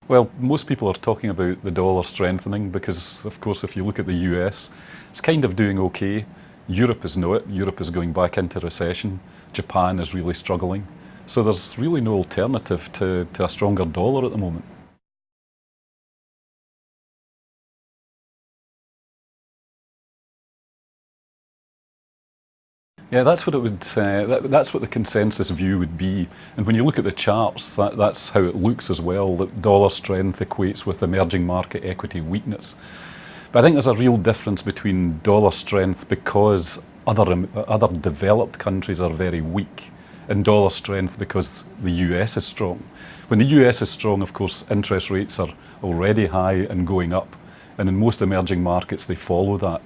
Well, most people are talking about the dollar strengthening because, of course, if you look at the US, it's kind of doing okay. Europe is not. Europe is going back into recession. Japan is really struggling. So there's really no alternative to a stronger dollar at the moment. Yeah, that's what it would. That's what the consensus view would be. And when you look at the charts, that's how it looks as well. That dollar strength equates with emerging market equity weakness. But I think there's a real difference between dollar strength because other developed countries are very weak, and dollar strength because the US is strong. When the US is strong, of course, interest rates are already high and going up, and in most emerging markets they follow that.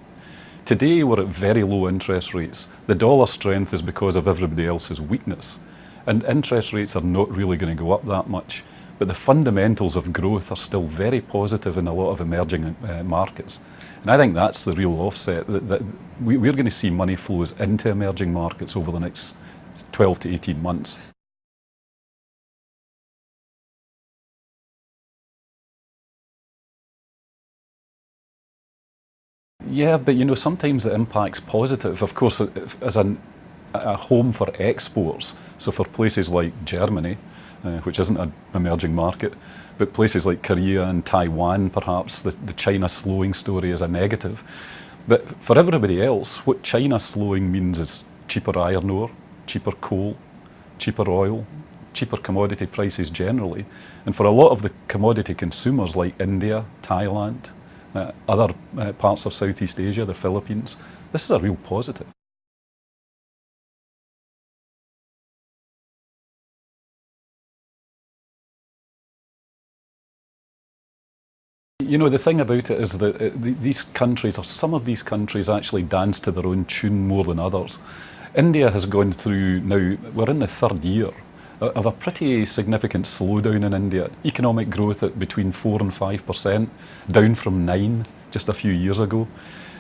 Today we're at very low interest rates. The dollar strength is because of everybody else's weakness. And interest rates are not really going to go up that much. But the fundamentals of growth are still very positive in a lot of emerging markets. And I think that's the real offset, that we're going to see money flows into emerging markets over the next 12 to 18 months. Yeah, but sometimes the impact's positive. Of course, as a home for exports, so for places like Germany, which isn't an emerging market, but places like Korea and Taiwan, perhaps, the China slowing story is a negative. But for everybody else, what China slowing means is cheaper iron ore, cheaper coal, cheaper oil, cheaper commodity prices generally. And for a lot of the commodity consumers like India, Thailand, other parts of Southeast Asia, the Philippines, this is a real positive. The thing about it is that these countries, or some of these countries, actually dance to their own tune more than others. India has gone through, now we're in the third year, of a pretty significant slowdown in India. Economic growth at between 4 and 5%, down from 9 just a few years ago.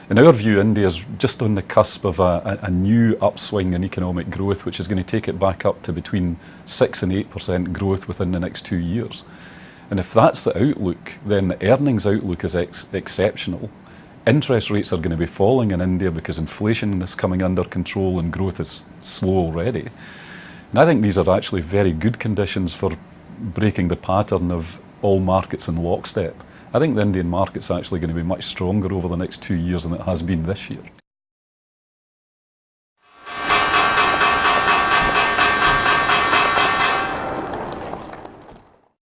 In our view, India is just on the cusp of a new upswing in economic growth, which is going to take it back up to between 6 and 8% growth within the next 2 years. And if that's the outlook, then the earnings outlook is exceptional. Interest rates are going to be falling in India because inflation is coming under control and growth is slow already. And I think these are actually very good conditions for breaking the pattern of all markets in lockstep. I think the Indian market's actually going to be much stronger over the next 2 years than it has been this year.